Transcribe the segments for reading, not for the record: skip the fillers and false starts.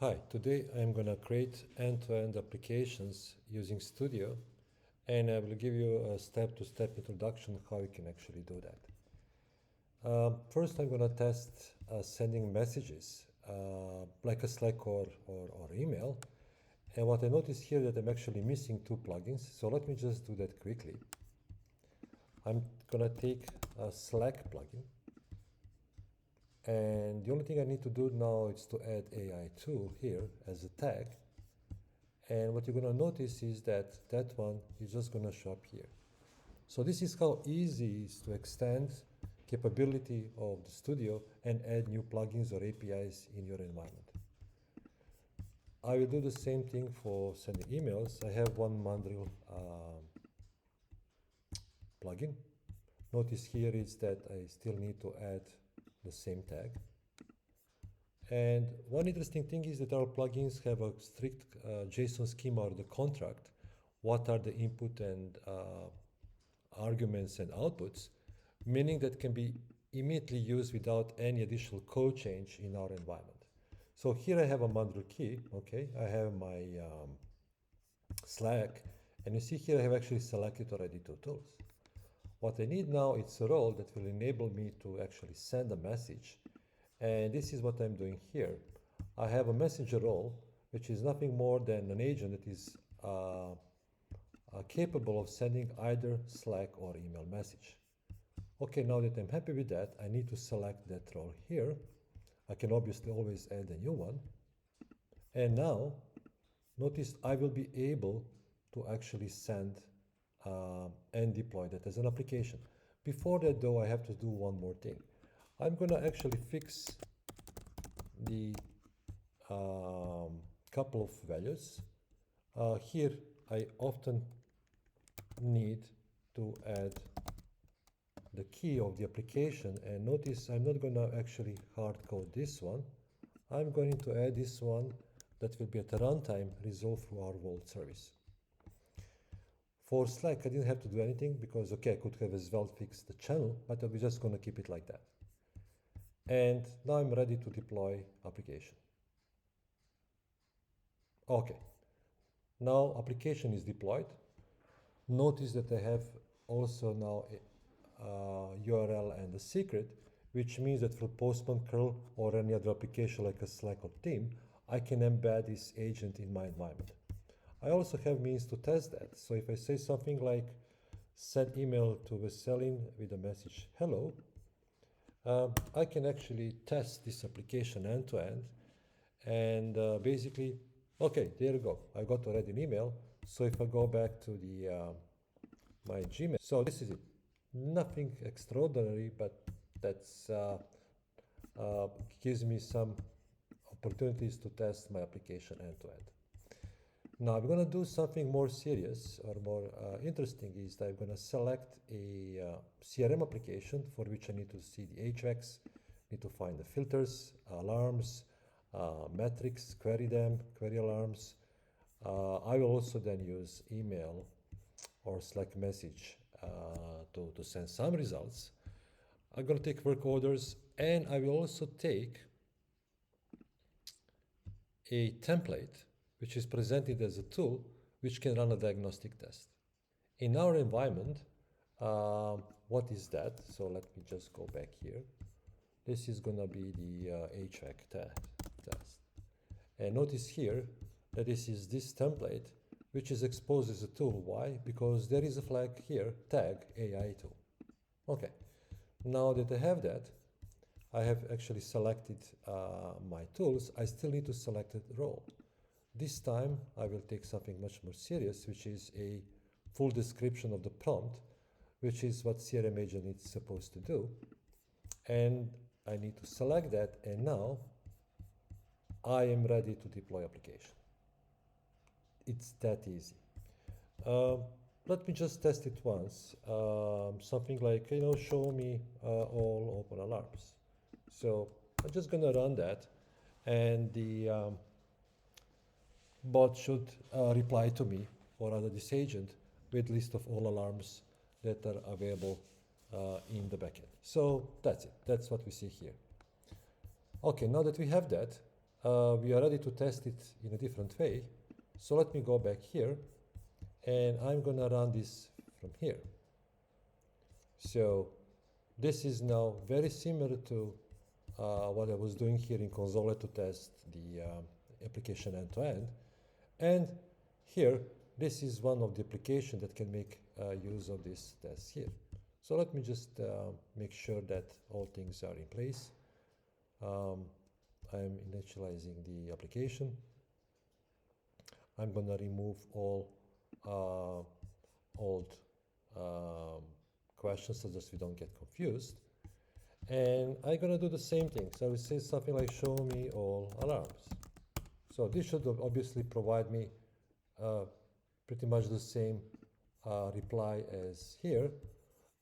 Hi, today I'm going to create end-to-end applications using Studio, and I will give you a step-to-step introduction how you can actually do that. First, I'm going to test sending messages like a Slack or email. And what I notice here that I'm actually missing two plugins. So let me just do that quickly. I'm going to take a Slack plugin. And the only thing I need to do now is to add AI tool here as a tag. And what you're going to notice is that that one is just going to show up here. So this is how easy it is to extend capability of the studio and add new plugins or APIs in your environment. I will do the same thing for sending emails. I have one Mandrill plugin. Notice here is that I still need to add the same tag. And one interesting thing is that our plugins have a strict JSON schema or the contract. What are the input and arguments and outputs, meaning that can be immediately used without any additional code change in our environment. So here I have a Mandrill key, okay? I have my Slack, and you see here I have actually selected already two tools. What I need now is a role that will enable me to actually send a message. And this is what I'm doing here. I have a messenger role, which is nothing more than an agent that is capable of sending either Slack or email message. Okay, now that I'm happy with that, I need to select that role here. I can obviously always add a new one. And now, notice I will be able to actually send and deploy that as an application. Before that though, I have to do one more thing. I'm gonna actually fix the couple of values. Here, I often need to add the key of the application, and notice I'm not going to actually hard code this one. I'm going to add this one that will be at the runtime resolved through our Vault service. For Slack, I didn't have to do anything because, okay, I could have as well fixed the channel, but we're just going to keep it like that. And now I'm ready to deploy application. Okay, now application is deployed. Notice that I have also now a URL and a secret, which means that for Postman curl or any other application like a Slack or Team, I can embed this agent in my environment. I also have means to test that. So if I say something like send email to Veselin with a message hello, I can actually test this application end to end. And basically, okay, there you go. I got already an email. So if I go back to the my Gmail, so this is it. Nothing extraordinary, but that's gives me some opportunities to test my application end to end. Now I'm going to do something more serious or more interesting is that I'm going to select a CRM application for which I need to see the HVACs, need to find the filters, alarms, metrics, query them, query alarms. I will also then use email or Slack message to send some results. I'm going to take work orders, and I will also take a template which is presented as a tool which can run a diagnostic test. In our environment, what is that? So let me just go back here. This is going to be the HVAC test. And notice here that this is this template which is exposed as a tool. Why? Because there is a flag here, tag AI tool. Okay, now that I have that, I have actually selected my tools. I still need to select a role. This time I will take something much more serious, which is a full description of the prompt, which is what CRM agent is supposed to do. And I need to select that, and now I am ready to deploy application. It's that easy. Let me just test it once. Something like, show me all open alarms. So I'm just gonna run that, and the bot should reply to me or rather this agent with list of all alarms that are available in the backend. So that's it. That's what we see here. Okay, now that we have that, we are ready to test it in a different way. So let me go back here, and I'm gonna run this from here. So this is now very similar to what I was doing here in console to test the application end-to-end. And here, this is one of the applications that can make use of this test here. So let me just make sure that all things are in place. I'm initializing the application. I'm going to remove all old questions so just we don't get confused. And I'm going to do the same thing. So it says something like show me all alarms. So this should obviously provide me pretty much the same reply as here.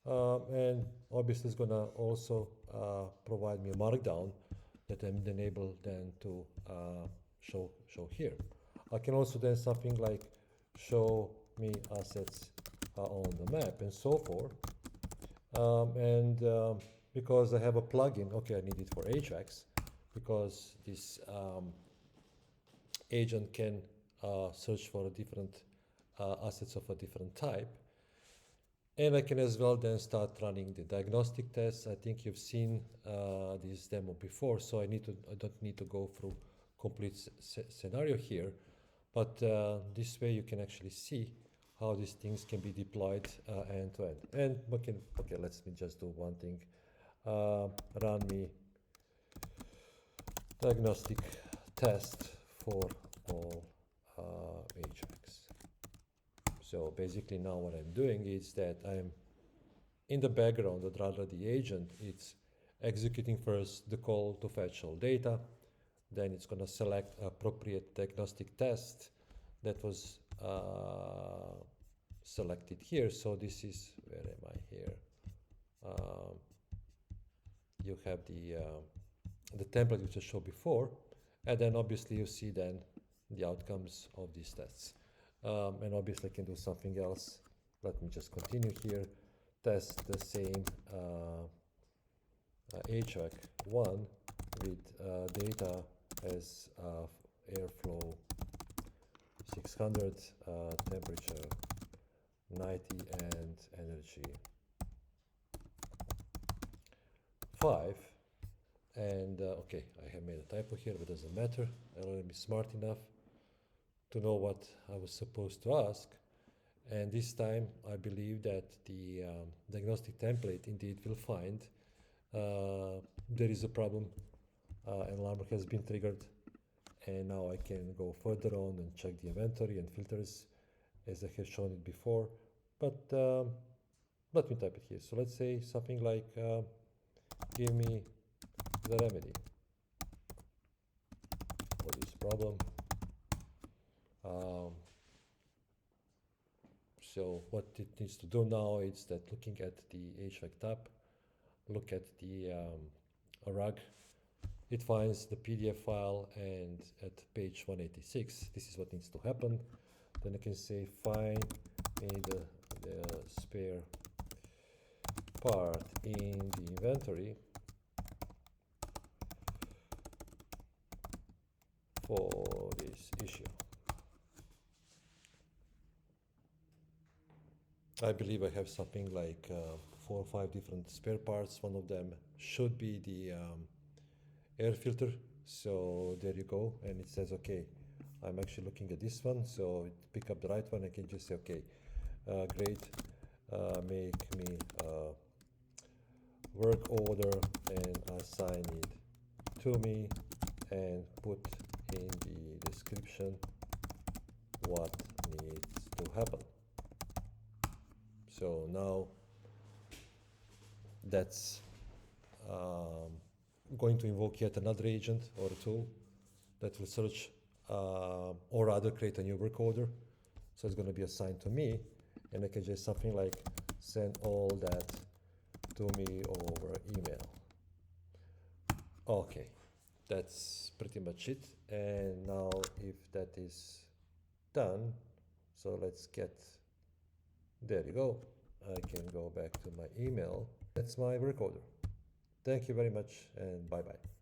And obviously it's going to also provide me a markdown that I'm then able then to show here. I can also then something like show me assets on the map and so forth. Because I have a plugin, okay, I need it for Ajax, because this agent can search for a different assets of a different type. And I can as well then start running the diagnostic tests. I think you've seen this demo before, so I don't need to go through complete scenario here. But this way you can actually see how these things can be deployed end to end. And okay, let me just do one thing. Run me diagnostic test for all Ajax. So basically now what I'm doing is that I'm in the background, that rather the agent, it's executing first the call to fetch all data, then it's going to select appropriate diagnostic test that was selected here. So this is, where am I here? You have the template which I showed before, and then obviously you see then the outcomes of these tests. And obviously I can do something else. Let me just continue here. Test the same HVAC 1 with data as airflow 600, temperature 90, and energy 5. And okay, I have made a typo here, but it doesn't matter. I'm smart enough to know what I was supposed to ask. And this time I believe that the diagnostic template indeed will find there is a problem, an alarm has been triggered, and now I can go further on and check the inventory and filters as I have shown it before. But let me type it here. So let's say something like give me the remedy for this problem. So what it needs to do now is that looking at the HVAC tab, look at the rug, it finds the PDF file, and at page 186, this is what needs to happen. Then I can say find me the spare part in the inventory for this issue. I believe I have something like 4 or 5 different spare parts. One of them should be the air filter. So there you go. And it says, okay, I'm actually looking at this one. So pick up the right one. I can just say, okay, great. Make me a work order and assign it to me, and put in the description what needs to happen. So now that's going to invoke yet another agent or a tool that will search or rather create a new work order. So it's going to be assigned to me, and I can just something like send all that to me over email. Okay, that's pretty much it. And now if that is done, so let's get, there you go. I can go back to my email. That's my work order. Thank you very much, and bye-bye.